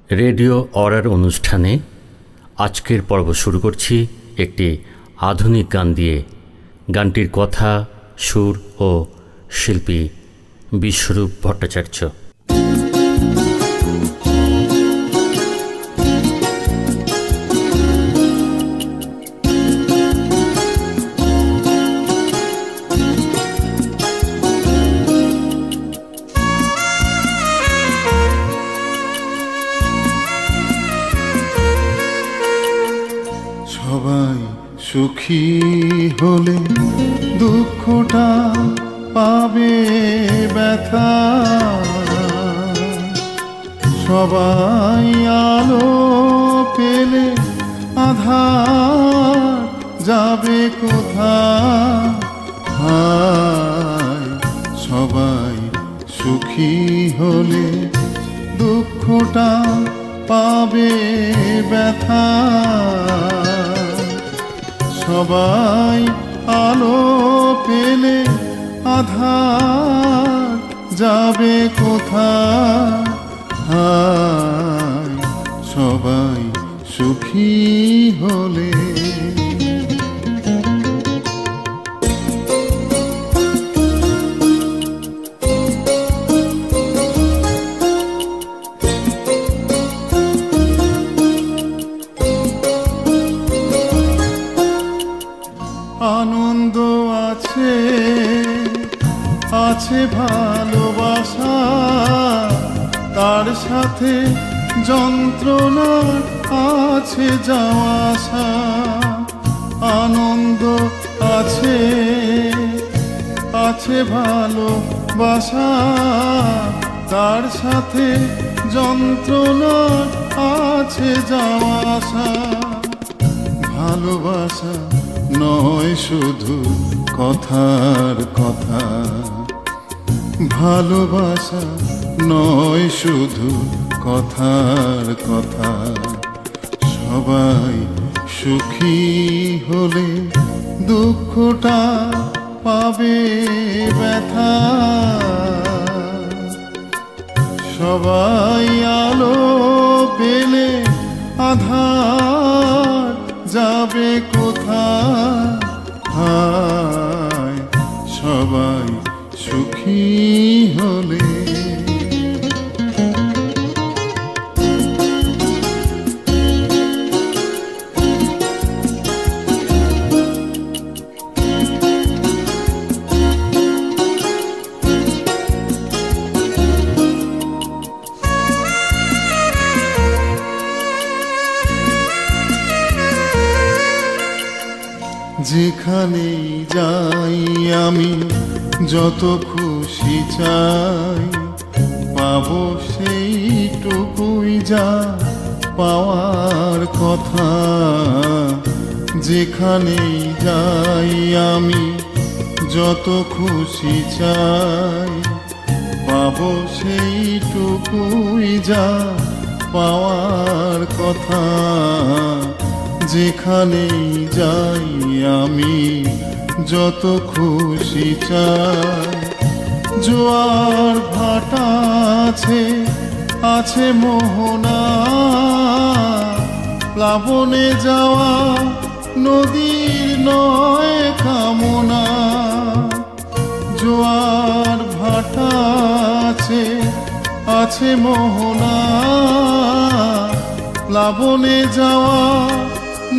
Radio অরার অনুষ্ঠানে আজকের পর্ব শুরু করছি একটি আধুনিক গান দিয়ে। গানটির কথা, সুর ও শিল্পী বিশ্বরূপ ভট্টাচার্য। সবাই সুখী হলে দুঃখটা পাবে ব্যথা, সবাই আলো পেলে আধার যাবে কোথায়। সবাই সুখী হলে দুঃখটা পাবে ব্যথা, সবাই আলো পেলে আধার যাবে কোথায়। সবাই সুখী হলে আনন্দ আছে, আছে ভালোবাসা, তার সাথে যন্ত্রণা আছে যাওয়া আসা। আনন্দ আছে, আছে ভালোবাসা, তার সাথে যন্ত্রণা আছে যাওয়া আসা। ভালোবাসা নয় শুধু কথার কথা, ভালোবাসা নয় শুধু কথার কথা। সবাই সুখী হলে দুঃখটা পাবে ব্যথা, সবাই আলো পেলে আধার যাবে কোথায়। সবাই সুখী হলে যেখানেই যাই আমি যত খুশি চাই, পাবো সেইটুকুই যা পাওয়ার কথা। যেখানেই যাই আমি যত খুশি চাই, পাবো সেইটুকুই যা পাওয়ার কথা। যেখানেই যাই আমি যত খুশি চাই, জোয়ার ভাটা আছে, আছে মোহনা, প্লাবনে যাওয়া নদীর নয় কামনা। জোয়ার ভাটা আছে, আছে মোহনা, প্লাবনে যাওয়া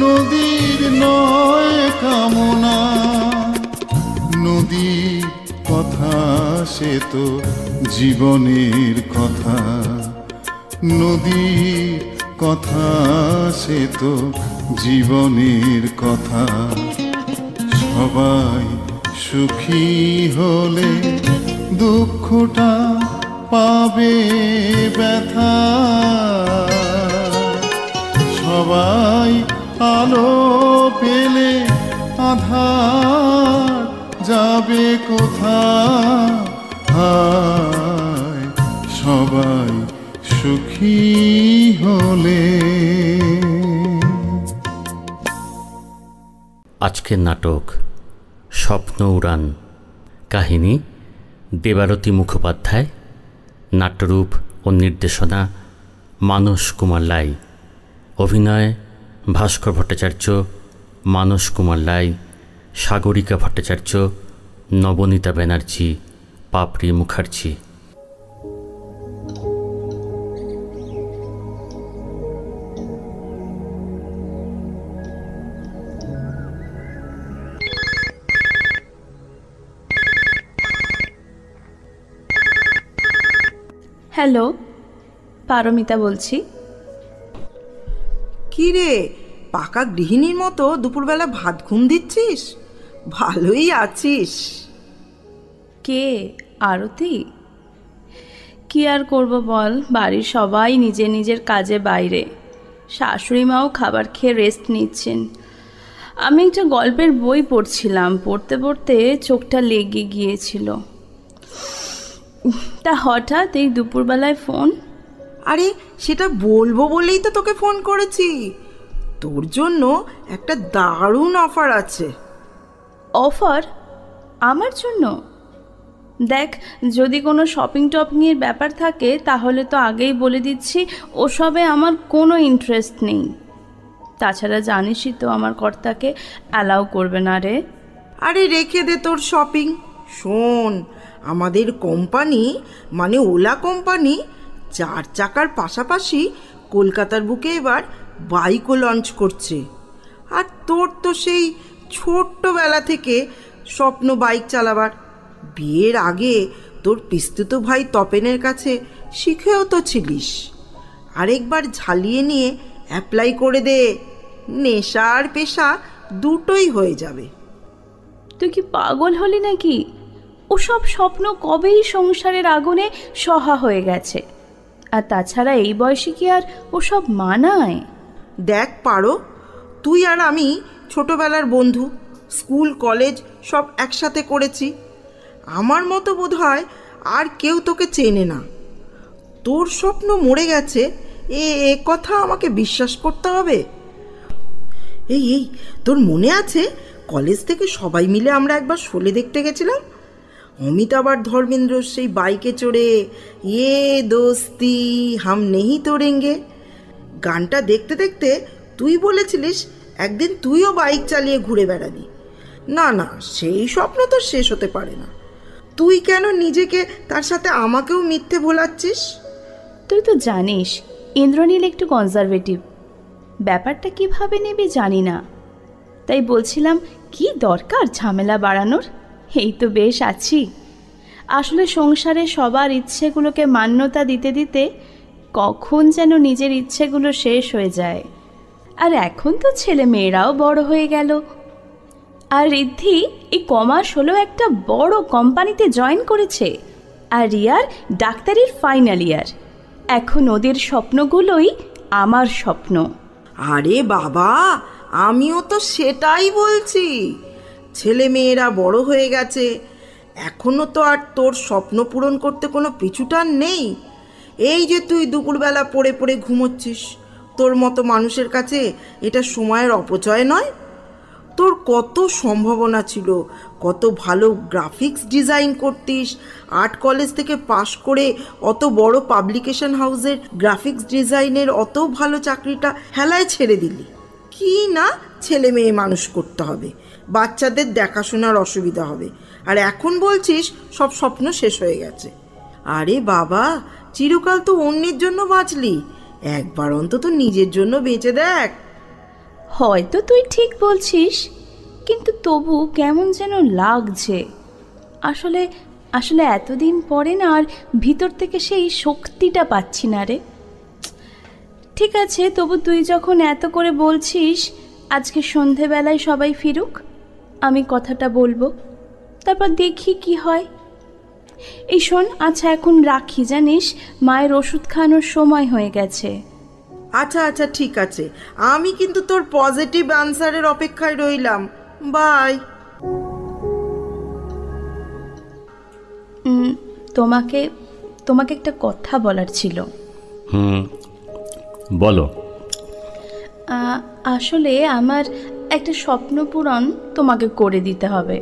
নদীর নয় কামনা। নদীর কথা সে তো জীবনের কথা, নদীর কথা সে তো জীবনের কথা। সবাই সুখী হলে দুঃখটা পাবে ব্যথা, সবাই আলো পেলে আধার যাবে কোথায়। সবাই সুখী হলে। আজকের নাটক স্বপ্ন উড়ান। কাহিনী দেবারতী মুখোপাধ্যায়, নাট্যরূপ ও নির্দেশনা মানস কুমার লাই। অভিনয় ভাস্কর ভট্টাচার্য, মানস কুমার লাই, সাগরিকা ভট্টাচার্য, নবনীতা ব্যানার্জি, পাপড়ি মুখার্জি। হ্যালো, পারমিতা বলছি। কি রে, পাকা গৃহিণীর মতো দুপুরবেলা ভাত ঘুম দিচ্ছিস? ভালোই আছিস? কে? আরতি? কি আর করব বল, বাড়ির সবাই নিজের নিজের কাজে বাইরে। শাশুড়ি মাও খাবার খেয়ে রেস্ট নিচ্ছেন। আমি একটা গল্পের বই পড়ছিলাম, পড়তে পড়তে চোখটা লেগে গিয়েছিল। তা হঠাৎ এই দুপুরবেলায় ফোন? আরে সেটা বলবো বলেই তো তোকে ফোন করেছি। তোর জন্য একটা দারুণ অফার আছে। অফার? আমার জন্য? দেখ, যদি কোনো শপিং টপিংয়ের ব্যাপার থাকে তাহলে তো আগেই বলে দিচ্ছি, ওসবে আমার কোনো ইন্টারেস্ট নেই। তাছাড়া জানিসই তো আমার কর্তাকে অ্যালাউ করবে না রে। আরে রেখে দে তোর শপিং। শোন, আমাদের কোম্পানি মানে ওলা কোম্পানি 4 চাকার পাশাপাশি কলকাতার বুকে এবার বাইকও লঞ্চ করছে। আর তোর তো সেই ছোট্টবেলা থেকে স্বপ্ন বাইক চালাবার। বিয়ের আগে তোর পিস্তুত ভাই তপেনের কাছে শিখেও তো ছিলিস। আরেকবার ঝালিয়ে নিয়ে অ্যাপ্লাই করে দে, নেশা আর পেশা দুটোই হয়ে যাবে। তুই কি পাগল হলি নাকি? ওসব স্বপ্ন কবেই সংসারের আগুনে সহা হয়ে গেছে। আর তাছাড়া এই বয়সে কি আর ওসব মানায়? দেখ পারো, তুই আর আমি ছোটবেলার বন্ধু, স্কুল কলেজ সব একসাথে করেছি। আমার মতো বোধ হয় আর কেউ তোকে চেনে না। তোর স্বপ্ন মরে গেছে এ কথা আমাকে বিশ্বাস করতে হবে? এই এই তোর মনে আছে কলেজ থেকে সবাই মিলে আমরা একবার শোলে দেখতে গেছিলাম? অমিতাভ আর ধর্মেন্দ্র সেই বাইকে চড়ে ইয়ে দোস্তি হাম নেহি তোড়েঙ্গে গানটা দেখতে দেখতে তুই বলেছিলিস একদিন তুইও বাইক চালিয়ে ঘুরে বেড়াবি। না না, সেই স্বপ্ন তো শেষ হতে পারে না। তুই কেন নিজেকে তার সাথে আমাকেও মিথ্যে ভোলাচ্ছিস? তুই তো জানিস ইন্দ্রনীল একটু কনজারভেটিভ। ব্যাপারটা কিভাবে নেবে জানি না, তাই বলছিলাম কি দরকার ঝামেলা বাড়ানোর, এই তো বেশ আছি। আসলে সংসারে সবার ইচ্ছেগুলোকে মান্যতা দিতে দিতে কখন যেন নিজের ইচ্ছেগুলো শেষ হয়ে যায়। আর এখন তো ছেলে মেয়েরাও বড় হয়ে গেল। আর ঋদ্ধি এই কমাস হলো একটা বড় কোম্পানিতে জয়েন করেছে, আর রিয়ার ডাক্তারির ফাইনাল ইয়ার। এখন ওদের স্বপ্নগুলোই আমার স্বপ্ন। আরে বাবা, আমিও তো সেটাই বলছি। ছেলে মেয়েরা বড় হয়ে গেছে, এখনো তো আর তোর স্বপ্ন পূরণ করতে কোনো পিছুটান নেই। এই যে তুই দুপুরবেলা পড়ে পড়ে ঘুমোচ্ছিস, তোর মতো মানুষের কাছে এটা সময়ের অপচয় নয়? তোর কত সম্ভাবনা ছিল, কত ভালো গ্রাফিক্স ডিজাইন করতিস। আর্ট কলেজ থেকে পাশ করে অত বড় পাবলিকেশন হাউসের গ্রাফিক্স ডিজাইনের অত ভালো চাকরিটা হেলায় ছেড়ে দিলি। কি না ছেলে মেয়ে মানুষ করতে হবে, বাচ্চাদের দেখাশোনার অসুবিধা হবে, আর এখন বলছিস সব স্বপ্ন শেষ হয়ে গেছে। আরে বাবা, চিরকাল তো অন্যের জন্য বাঁচলি, একবার অন্তত নিজের জন্য বেঁচে দেখ। হয়তো তুই ঠিক বলছিস, কিন্তু তবু কেমন যেন লাগছে। আসলে আসলে এতদিন পরে না আর ভিতর থেকে সেই শক্তিটা পাচ্ছি না রে। ঠিক আছে, তবু তুই যখন এত করে বলছিস, আজকে সন্ধেবেলায় সবাই ফিরুক, আমি কথাটা বলবো, তারপর দেখি কি হয়। এই শোন, আচ্ছা এখন রাখি, জানিস মায়ের ওষুধ খাওয়ানোর সময় হয়ে গেছে। আচ্ছা আচ্ছা ঠিক আছে, আমি কিন্তু তোর পজিটিভ আনসারের অপেক্ষায় রইলাম। বাই। তোমাকে তোমাকে একটা কথা বলার ছিল। বলো। আসলে আমার একটা স্বপ্ন পূরণ তোমাকে করে দিতে হবে।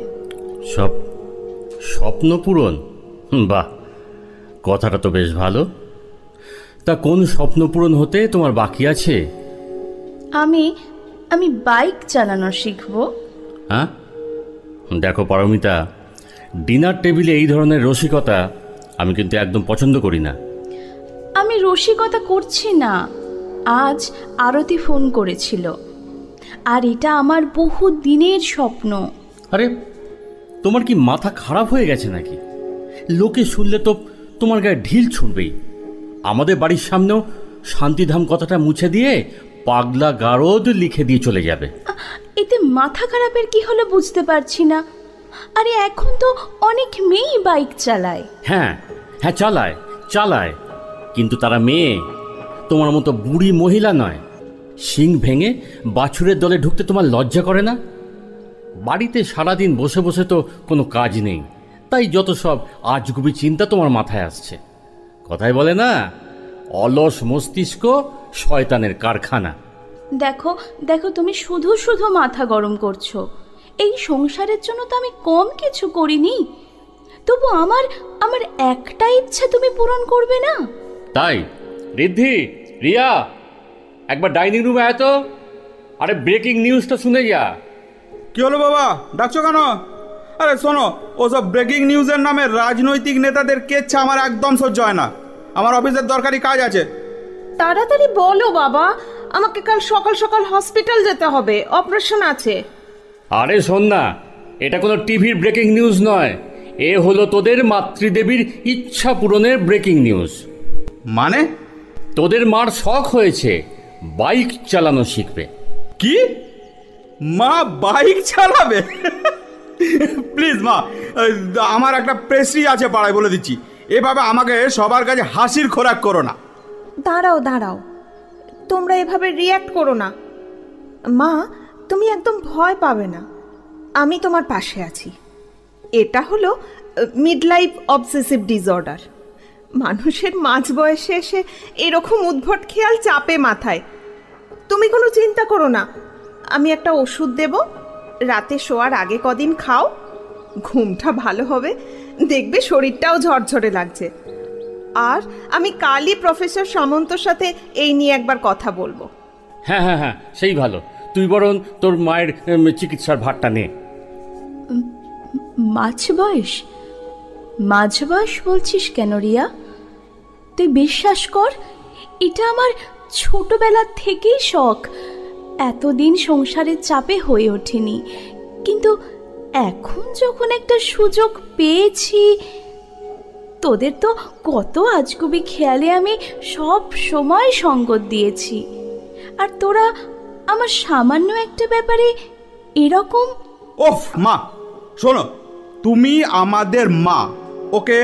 স্বপ্ন পূরণ? বাহ, কথাটা তো বেশ ভালো। তা কোন স্বপ্ন পূরণ হতে তোমার বাকি আছে? আমি আমি বাইক চালানো শিখবো। হ্যাঁ, দেখো পারমিতা, ডিনার টেবিলে এই ধরনের রসিকতা আমি কিন্তু একদম পছন্দ করি না। আমি রসিকতা করছি না। আজ আরতি ফোন করেছিল, আর এটা আমার বহু দিনের স্বপ্ন। আরে, তোমার কি মাথা খারাপ হয়ে গেছে নাকি? লোকে শুনলে তো তোমার গায়ে ঢিল ছুটবেই। আমাদের বাড়ির সামনেও শান্তিধাম কথাটা মুছে দিয়ে পাগলা গারদ লিখে দিয়ে চলে যাবে। এতে মাথা খারাপের কি হলো বুঝতে পারছি না। আরে এখন তো অনেক মেয়েই বাইক চালায়। হ্যাঁ হ্যাঁ, চালায় চালায়, কিন্তু তারা মেয়ে, তোমার মতো বুড়ি মহিলা নয়। শিং ভেঙে বাছুরের দলে ঢুকতে তোমার লজ্জা করে না? বাড়িতে সারাদিন বসে বসে তো কোনো কাজ নেই, তাই যত সব আজগুবি চিন্তা তোমার মাথায় আসছে। কথাই বলে না, অলস মস্তিষ্ক শয়তানের কারখানা। দেখো দেখো, তুমি শুধু শুধু মাথা গরম করছো। এই সংসারের জন্য তো আমি কম কিছু করিনি, তবু আমার আমার একটা ইচ্ছা তুমি পূরণ করবে না? তাই রিদ্ধি, রিয়া, একবার ডাইনিং রুমে আয় তো। আরে ব্রেকিং নিউজটা শুনে যা। কি হলো বাবা, ডাকছো কেন? আরে শোনো, ওসব ব্রেকিং নিউজের নামে রাজনৈতিক নেতাদের কেচ্ছা আমার একদম সহ্য হয় না। আমার অফিসের দরকারি কাজ আছে। তাড়াতাড়ি বলো বাবা, আমাকে কাল সকাল সকাল হসপিটাল যেতে হবে, অপারেশন আছে। আরে শোন না, এটা কোনো টিভির ব্রেকিং নিউজ নয়, এ হলো তোদের মাতৃদেবীর ইচ্ছা পূরণের ব্রেকিং নিউজ। মানে? তোদের মার শখ হয়েছে, বাইক চালানো শিখবে। কি? মা বাইক চালাবে? প্লিজ মা, আমার একটা পেস্ট্রি আছে পাড়ায়, বলে দিচ্ছি। এভাবে আমাকে সবার কাছে হাসির খোরাক করো না। দাঁড়াও দাঁড়াও, তোমরা এভাবে রিয়্যাক্ট করো না। মা, তুমি একদম ভয় পাবে না, আমি তোমার পাশে আছি। এটা হলো মিড লাইফ অবসেসিভ ডিসঅর্ডার। মানুষের মাঝ বয়সে এসে এরকম উদ্ভট খেয়াল চাপে মাথায়। তুমি কোনো চিন্তা করো না, আমি একটা ওষুধ দেব, রাতে শোয়ার আগে কদিন খাও, ঘুমটা ভালো হবে, দেখবে শরীরটাও ঝরঝরে লাগছে। আর আমি কালই প্রফেসর সামন্তর সাথে এই নিয়ে একবার কথা বলবো। হ্যাঁ হ্যাঁ হ্যাঁ, সেই ভালো। তুই বরং তোর মায়ের চিকিৎসার ভারটা নে। মাঝ বয়স? মাঝ বয়স বলছিস কেন রিয়া? তুই বিশ্বাস কর, এটা আমার ছোটবেলা থেকেই শখ। এতদিন সংসারের চাপে হয়ে ওঠেনি, কিন্তু এখন যখন একটা সুযোগ পেয়েছি। তোদের তো কত আজগুবি খেয়ালে আমি সব সময় সঙ্গত দিয়েছি, আর তোরা আমার সামান্য একটা ব্যাপারে এরকম। ওফ মা, শোনো, তুমি আমাদের মা, ওকে?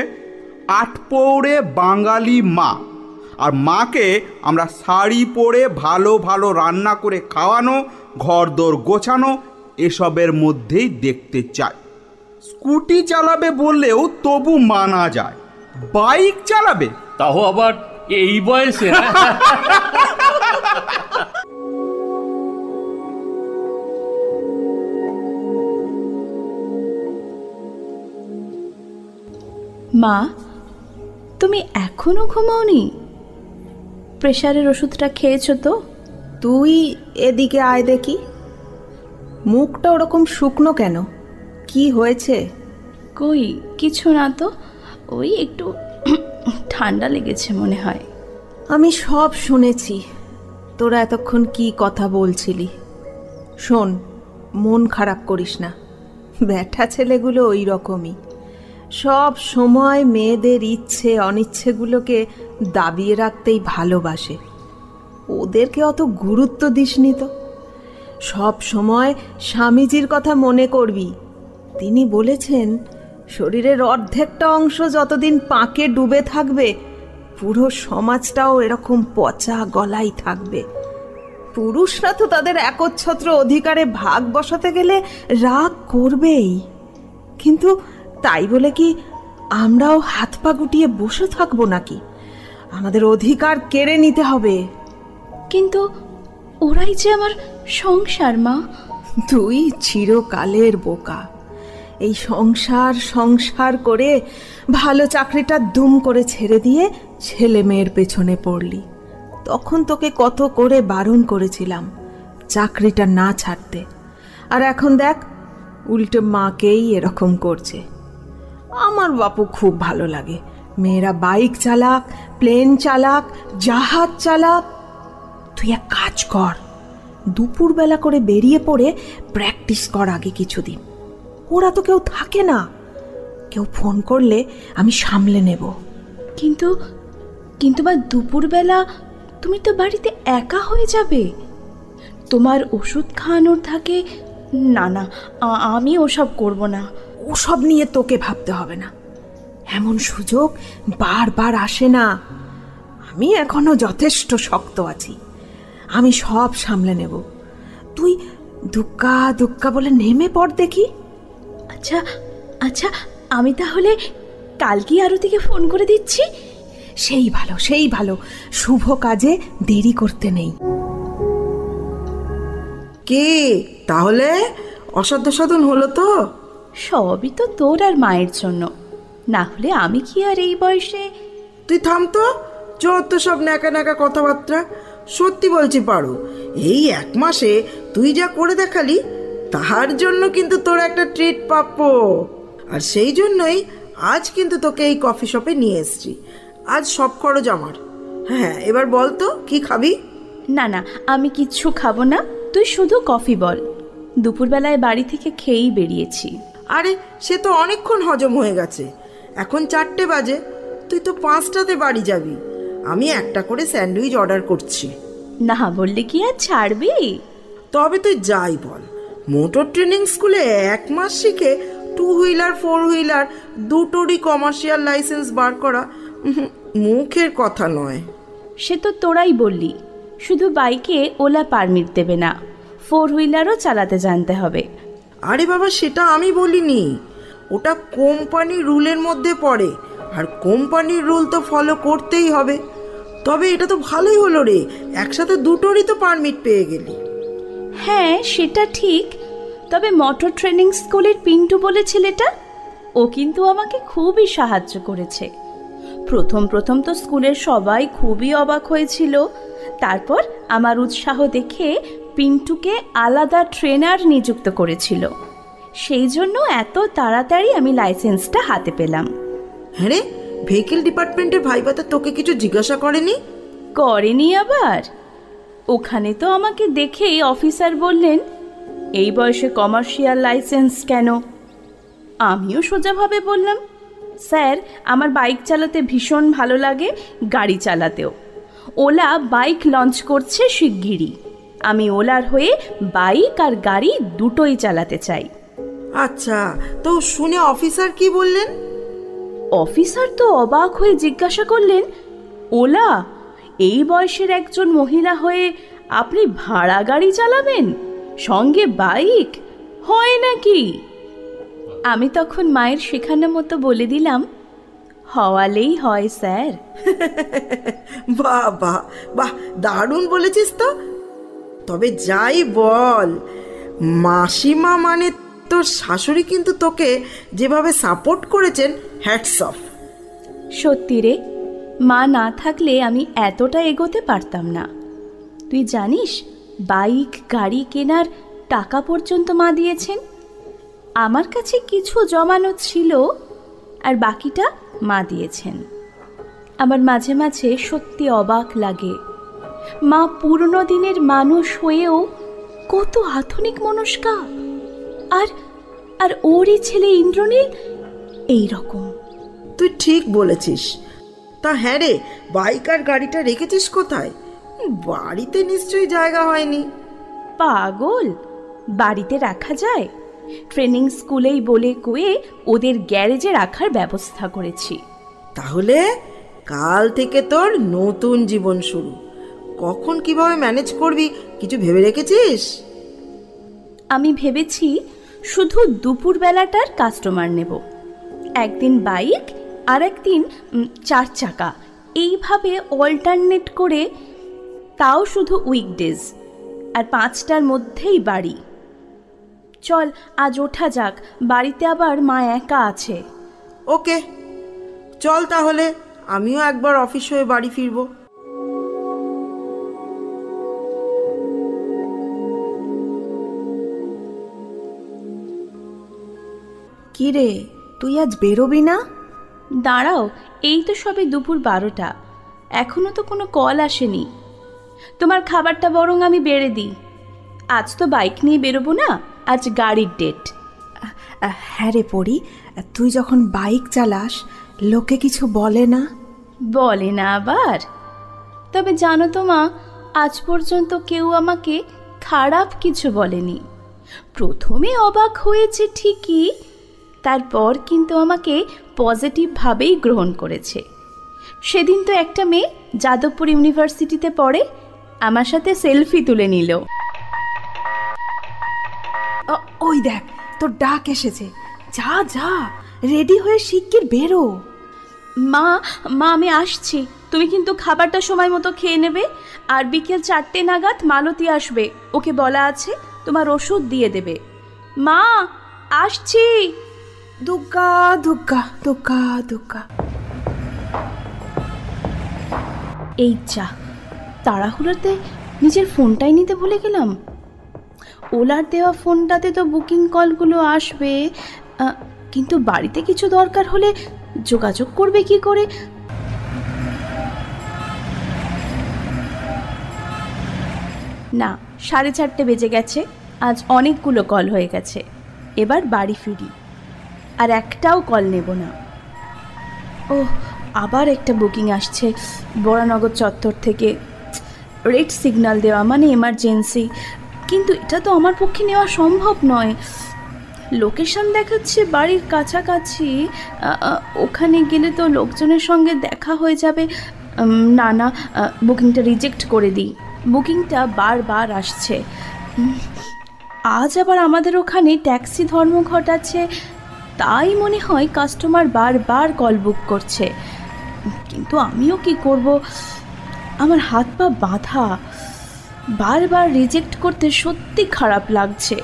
আটপৌরে বাঙালি মা। আর মাকে আমরা শাড়ি পরে ভালো ভালো রান্না করে খাওয়ানো, ঘরদোর গোছানো, এসবের মধ্যেই দেখতে চাই। স্কুটি চালাবে বললেও তবু মানা যায়, বাইক চালাবে তাও আবার এই বয়সে? মা, তুমি এখনো ঘুমাওনি? প্রেশারের ওষুধটা খেয়েছো তো? তুই এদিকে আয় দেখি, মুখটা ওরকম শুকনো কেন? কি হয়েছে? কই কিছু না তো, ওই একটু ঠান্ডা লেগেছে মনে হয়। আমি সব শুনেছি, তোরা এতক্ষণ কি কথা বলছিলি। শোন, মন খারাপ করিস না, ব্যাটা ছেলেগুলো ওই রকমই। সব সময় মেয়েদের ইচ্ছে অনিচ্ছেগুলোকে দাবিয়ে রাখতেই ভালোবাসে। ওদেরকে অত গুরুত্ব দিসনি তো। সব সময় স্বামীজির কথা মনে করবি। তিনি বলেছেন, শরীরের অর্ধেকটা অংশ যতদিন পাকে ডুবে থাকবে, পুরো সমাজটাও এরকম পচা গলায় থাকবে। পুরুষরা তো তাদের একচ্ছত্র অধিকারে ভাগ বসাতে গেলে রাগ করবেই, কিন্তু তাই বলে কি আমরাও হাত পা গুটিয়ে বসে থাকবো নাকি? আমাদের অধিকার কেড়ে নিতে হবে। কিন্তু ওরাই যে আমার সংসার মা। তুই চিরকালের বোকা। এই সংসার সংসার করে ভালো চাকরিটা দুম করে ছেড়ে দিয়ে ছেলে মেয়ের পেছনে পড়লি। তখন তোকে কত করে বারণ করেছিলাম চাকরিটা না ছাড়তে, আর এখন দেখ উল্টে মাকেই এরকম করছে। আমার বাপু খুব ভালো লাগে, মেয়েরা বাইক চালাক, প্লেন চালাক, জাহাজ চালাক। তুই এক কাজ কর, দুপুরবেলা করে বেরিয়ে পড়ে প্র্যাকটিস কর আগে কিছুদিন। ওরা তো কেউ থাকে না, কেউ ফোন করলে আমি সামলে নেব। কিন্তু কিন্তু বা দুপুরবেলা তুমি তো বাড়িতে একা হয়ে যাবে, তোমার ওষুধ খাওয়ানোর থাকে। না না, আমি ওসব করব না। ওসব নিয়ে তোকে ভাবতে হবে না, এমন সুযোগ বারবার আসে না। আমি এখনো যথেষ্ট শক্ত আছি, আমি সব সামলে নেব। তুই দুক্কা দুক্কা বলে নেমে পড় দেখি। আচ্ছা আচ্ছা, আমি তাহলে কালকে আরতিকে ফোন করে দিচ্ছি। সেই ভালো, সেই ভালো, শুভ কাজে দেরি করতে নেই। কে তাহলে অসাধ্য সাধন হলো তো? সবই তো তোর আর মায়ের জন্য, না হলে আমি কি আর এই বয়সে। তুই থাম তো, যত সব ন্যাকা ন্যাকা কথাবার্তা। সত্যি বলছি পারো, এই 1 মাসে তুই যা করে দেখালি তার জন্য কিন্তু তোর একটা ট্রিট প্রাপ্য। আর সেই জন্যই আজ কিন্তু তোকে এই কফি শপে নিয়ে এসেছি। আজ সব খরচ আমার। হ্যাঁ, এবার বল তো কি খাবি? না না, আমি কিচ্ছু খাবো না, তুই শুধু কফি বল। দুপুরবেলায় বাড়ি থেকে খেয়েই বেরিয়েছি। আরে সে তো অনেকক্ষণ হজম হয়ে গেছে, এখন 4টে বাজে, তুই তো 5টাতে বাড়ি যাবি। আমি একটা করে স্যান্ডউইচ অর্ডার করছি। না বললে কি আর ছাড়বি? তবে তুই যাই বল, মোটর ট্রেনিং স্কুলে 1 মাস শিখে 2 হুইলার 4 হুইলার দুটোরই কমার্শিয়াল লাইসেন্স বার করা মুখের কথা নয়। সে তো তোরাই বললি, শুধু বাইকে ওলা পারমিট দেবে না, 4 হুইলারও চালাতে জানতে হবে। আরে বাবা, সেটা আমি বলিনি, ওটা কোম্পানি রুলের মধ্যে পড়ে, আর কোম্পানির রুল তো ফলো করতেই হবে। তবে এটা তো ভালোই হলো রে, একসাথে দুটোরই তো পারমিট পেয়ে গেলি। হ্যাঁ সেটা ঠিক, তবে মোটর ট্রেনিং স্কুলের পিন্টু বলে ছেলেটা, ও কিন্তু আমাকে খুবই সাহায্য করেছে। প্রথম প্রথম তো স্কুলের সবাই খুবই অবাক হয়েছিল, তারপর আমার উৎসাহ দেখে পিন্টুকে আলাদা ট্রেনার নিযুক্ত করেছিল। সেই জন্য এত তাড়াতাড়ি আমি লাইসেন্সটা হাতে পেলাম। হ্যাঁ রে, ভেহিকেল ডিপার্টমেন্টের ভাইবাতে তোকে কিছু জিজ্ঞাসা করেনি? করেনি আবার। ওখানে তো আমাকে দেখেই অফিসার বললেন, এই বয়সে কমার্শিয়াল লাইসেন্স কেন? আমিও সোজাভাবে বললাম, স্যার আমার বাইক চালাতে ভীষণ ভালো লাগে, গাড়ি চালাতেও। ওলা বাইক লঞ্চ করছে শিগগিরই, আমি ওলার হয়ে বাইক আর গাড়ি দুটোই চালাতে চাই। আচ্ছা, তো শুনে অফিসার কি বললেন? অফিসার তো অবাক হয়ে জিজ্ঞাসা করলেন, ওলা, এই বয়সের একজন মহিলা হয়ে আপনি ভাড়া গাড়ি চালাবেন, সঙ্গে বাইক, হয় নাকি? আমি তখন মায়ের শেখানো মতো বলে দিলাম, হওয়ালেই হয় স্যার। বাহ বাহ বাহ, দারুণ বলেছিস তো। তবে যাই বল, মাসিমা মানে তোর শাশুড়ি কিন্তু তোকে যেভাবে সাপোর্ট করেছেন, হ্যাটস অফ। সত্যি রে, মা না থাকলে আমি এতটা এগোতে পারতাম না। তুই জানিস, বাইক গাড়ি কেনার টাকা পর্যন্ত মা দিয়েছেন। আমার কাছে কিছু জমানো ছিল, আর বাকিটা মা দিয়েছেন। আমার মাঝে মাঝে সত্যি অবাক লাগে, মা পুরনো দিনের মানুষ হয়েও কত আধুনিক মনস্কা। আর আর ওরই ছেলে ইন্দ্রনীল এই রকম। তুই ঠিক বলেছিস। তা হ্যাঁ রে, বাইক আর গাড়িটা রেখেছিস কোথায়? বাড়িতে নিশ্চয়ই জায়গা হয়নি। পাগল, বাড়িতে রাখা যায়? ট্রেনিং স্কুলেই বলে কয়ে ওদের গ্যারেজে রাখার ব্যবস্থা করেছি। তাহলে কাল থেকে তোর নতুন জীবন শুরু। কখন কিভাবে ম্যানেজ করবি কিছু ভেবে রেখেছিস? আমি ভেবেছি শুধু দুপুরবেলাটার কাস্টমার নেব, একদিন বাইক আর একদিন 4 চাকা, এইভাবে অল্টারনেট করে, তাও শুধু উইকডেজ, আর 5টার মধ্যেই বাড়ি। চল আজ ওঠা যাক, বাড়িতে আবার মা একা আছে। ওকে চল তাহলে, আমিও একবার অফিস হয়ে বাড়ি ফিরবো। কি রে, তুই আজ বেরোবি না? দাঁড়াও, এই তো সবে দুপুর 12টা, এখনো তো কোনো কল আসেনি। তোমার খাবারটা বরং আমি বেড়ে দিই। আজ তো বাইক নিয়ে বেরোবো না, আজ গাড়ির ডেট। হ্যাঁ রে পড়ি, তুই যখন বাইক চালাস লোকে কিছু বলে না? বলে না আবার? তবে জানো তো মা, আজ পর্যন্ত কেউ আমাকে খারাপ কিছু বলেনি। প্রথমে অবাক হয়েছে ঠিকই, তারপর কিন্তু আমাকে পজিটিভভাবেই গ্রহণ করেছে। সেদিন তো একটা মেয়ে যাদবপুর ইউনিভার্সিটিতে পড়ে, আমার সাথে সেলফি তুলে নিল। ওই দেখ, তোর ডাক এসেছে। যা যা, রেডি হয়ে শিগগির বেরো। মা মা আমি আসছি, তুমি কিন্তু খাবারটা সময় মতো খেয়ে নেবে। আর বিকেল 4টে নাগাদ মালতী আসবে, ওকে বলা আছে তোমার ওষুধ দিয়ে দেবে। মা আসছি। দুগ্গা দুগ্গা দুগ্গা দুগ্গা। এই যা, তাড়াহুড়োতে নিজের ফোনটাই নিতে ভুলে গেলাম। ওলার দেওয়া ফোনটাতে তো বুকিং কলগুলো আসবে, কিন্তু বাড়িতে কিছু দরকার হলে যোগাযোগ করবে কি করে? না, 4:30 বেজে গেছে, আজ অনেকগুলো কল হয়ে গেছে। এবার বাড়ি ফিরি, আর একটাও কল নেব না। ও, আবার একটা বুকিং আসছে বরানগর চত্বর থেকে। রেড সিগন্যাল দেওয়া মানে এমার্জেন্সি, কিন্তু এটা তো আমার পক্ষে নেওয়া সম্ভব নয়। লোকেশন দেখাচ্ছে বাড়ির কাছাকাছি, ওখানে গেলে তো লোকজনের সঙ্গে দেখা হয়ে যাবে। না না, বুকিংটা রিজেক্ট করে দিই। বুকিংটা বারবার আসছে। আজ আবার আমাদের ওখানে ট্যাক্সি ধর্মঘট আছে, তাই মনে হয় কাস্টমার বারবার কল বুক করছে। কিন্তু আমিও কি করব, আমার হাত পা বাঁধা। বারবার রিজেক্ট করতে সত্যি খারাপ লাগছে।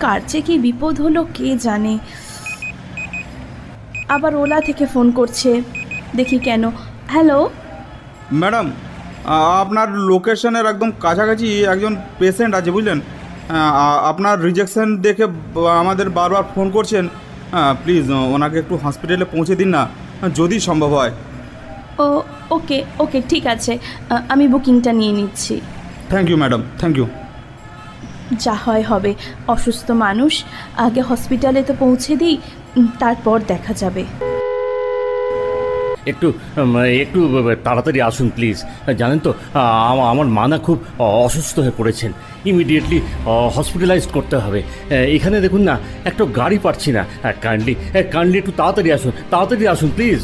কার যে কি বিপদ হলো কে জানে। আবার ওলা থেকে ফোন করছে, দেখি কেন। হ্যালো ম্যাডাম, আপনার লোকেশনের একদম কাছাকাছি একজন পেশেন্ট আছে, বুঝলেন? আপনার রিজেকশন দেখে আমাদের বারবার ফোন করছেন। প্লিজ ওনাকে একটু হসপিটালে পৌঁছে দিন না, যদি সম্ভব হয়। ও ওকে ওকে, ঠিক আছে, আমি বুকিংটা নিয়ে নিচ্ছি। Thank you madam, thank you. যা হয় হবে, অসুস্থ মানুষ, আগে হসপিটালে তো পৌঁছে দিই, তারপর দেখা যাবে। একটু একটু তাড়াতাড়ি আসুন প্লিজ। জানেন তো আমার মা না খুব অসুস্থ হয়ে পড়েছেন, ইমিডিয়েটলি হসপিটালাইজড করতে হবে। এখানে দেখুন না, একটা গাড়ি পাচ্ছি না। কাইন্ডলি একটু তাড়াতাড়ি আসুন প্লিজ।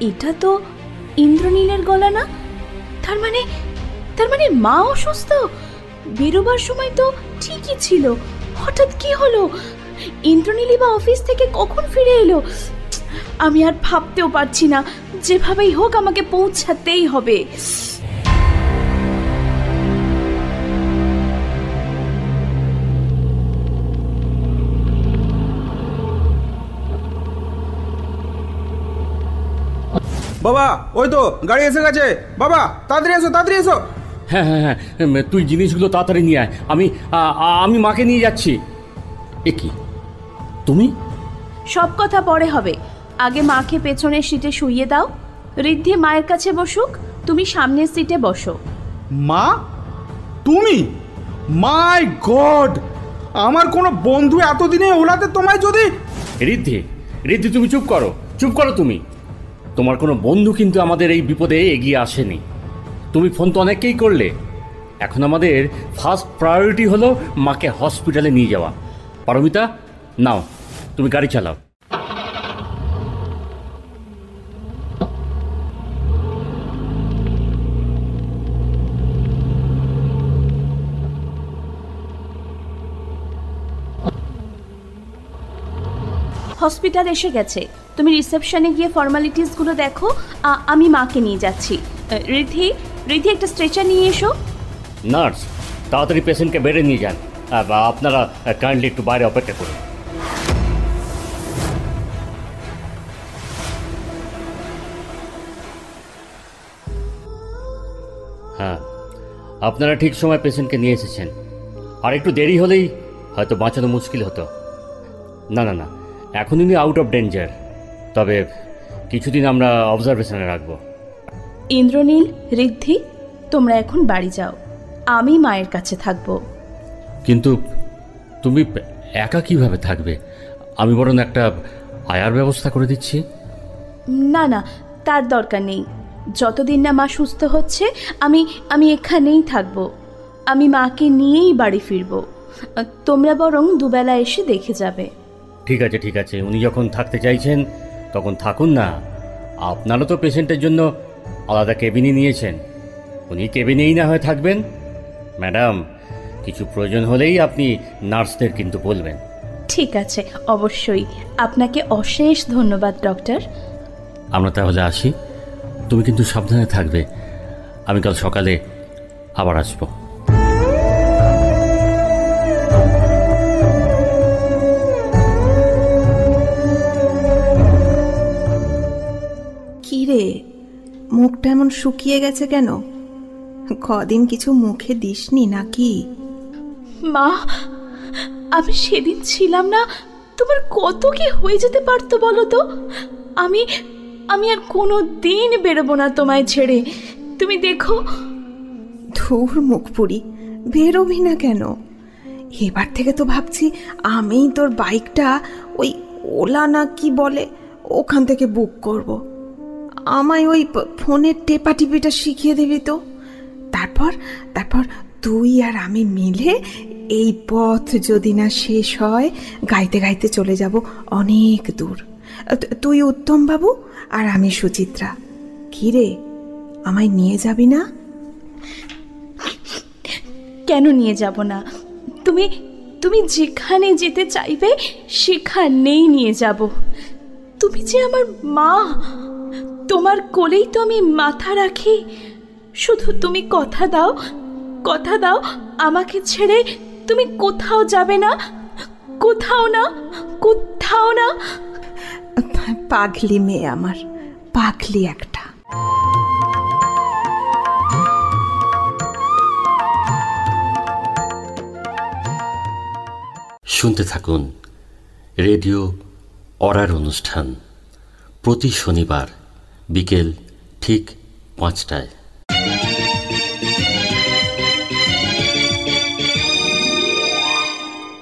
এটা তো ইন্দ্রনীলের গলা না? তার মানে মা অসুস্থ? বেরোবার সময় তো ঠিকই ছিল, হঠাৎ কি হলো? ইন্দ্রনীলি বা অফিস থেকে কখন ফিরে এলো? আমি আর ভাবতেও পারছি না। যেভাবেই হোক আমাকে পৌঁছাতেই হবে। বাবা, ওই তো গাড়ি এসে গেছে। বাবা তাড়াতাড়ি এসো। হ্যাঁ, তুই জিনিসগুলো তাড়াতাড়ি নিয়ে আয়, আমি মাকে নিয়ে যাচ্ছি। এ কি, তুমি? সব কথা পরে হবে, আগে মাকে পেছনের সিটে শুইয়ে দাও। ঋদ্ধি মায়ের কাছে বসুক, তুমি সামনের সিটে বসো। মা, তুমি? মাই গড, আমার কোনো বন্ধু এতদিনে ওলাতে তোমায় যদি... ঋদ্ধি তুমি চুপ করো তুমি। তোমার কোনো বন্ধু কিন্তু আমাদের এই বিপদে এগিয়ে আসেনি। তুমি ফোন তো অনেককেই করলে। এখন আমাদের ফার্স্ট প্রায়োরিটি হলো মাকে হসপিটালে নিয়ে যাওয়া। পারমিতা, নাও তুমি গাড়ি চালাও। হসপিটাল এসে গেছে, তুমি রিসেপশনে গিয়ে ফর্মালিটিসগুলো দেখো, আমি মাকে নিয়ে যাচ্ছি। ঋদ্ধি একটা স্ট্রেচার নিয়ে এসো। নার্স, তাড়াতাড়ি পেশেন্টকে বেডে নিয়ে যান। আপনারা কাইন্ডলি একটু বাইরে অপেক্ষা করুন। হ্যাঁ, আপনারা ঠিক সময় পেশেন্টকে নিয়ে এসেছেন। আর একটু দেরি হলেই হয়তো বাঁচানো মুশকিল হতো। না না না, এখন উনি আউট অফ ডেঞ্জার, তবে কিছুদিন আমরা অবজারভেশনে রাখবো। ইন্দ্রনীল, ঋদ্ধি, তোমরা এখন বাড়ি যাও, আমি মায়ের কাছে থাকবো। কিন্তু তুমি একা কিভাবে থাকবে? আমি বরং একটা আয়ার ব্যবস্থা করে দিচ্ছি। না না, তার দরকার নেই। যতদিন না মা সুস্থ হচ্ছে আমি আমি এখানেই থাকবো। আমি মাকে নিয়েই বাড়ি ফিরবো। তোমরা বরং দুবেলা এসে দেখে যাবে। ঠিক আছে ঠিক আছে, উনি যখন থাকতে চাইছেন তখন থাকুন না। আপনারও তো পেশেন্টের জন্য আলাদা কেবিনই নিয়েছেন, উনি কেবিনেই না হয় থাকবেন। ম্যাডাম, কিছু প্রয়োজন হলেই আপনি নার্সদের কিন্তু বলবেন। ঠিক আছে, অবশ্যই। আপনাকে অশেষ ধন্যবাদ ডক্টর। আমরা তাহলে আসি, তুমি কিন্তু সাবধানে থাকবে। আমি কাল সকালে আবার আসবো। কি রে, মুখটা এমন শুকিয়ে গেছে কেন? কদিন কিছু মুখে দিসনি নাকি? মা, আমি সেদিন ছিলাম না, তোমার কত কি হয়ে যেতে পারতো বলো তো। আমি আমি আর কোনো দিন বেরোবো না তোমায় ছেড়ে। তুমি দেখো। ধুর মুখ পুরি, বেরোবি না কেন? এবার থেকে তো ভাবছি আমিই তোর বাইকটা ওই ওলা না কি বলে ওখান থেকে বুক করব। আমায় ওই ফোনের টেপা টিপিটা শিখিয়ে দিবি তো। তারপর তারপর তুই আর আমি মিলে এই পথ যদি না শেষ হয় গাইতে গাইতে চলে যাব অনেক দূর। তুই উত্তম বাবু আর আমি সুচিত্রা। কি রে, আমায় নিয়ে যাবি না? কেন নিয়ে যাব না? তুমি তুমি যেখানে যেতে চাইবে সেখানেই নিয়ে যাব। তুমি যে আমার মা, তোমার কোলেই তো আমি মাথা রাখি। শুধু তুমি কথা দাও, কথা দাও, আমাকে ছেড়ে তুমি কোথাও যাবে না, কোথাও না, কোথাও না। পাগলি মেয়ে আমার, পাগলি একটা। শুনতে থাকুন রেডিও অরার অনুষ্ঠান প্রতি শনিবার বিকেল ঠিক 5টায়।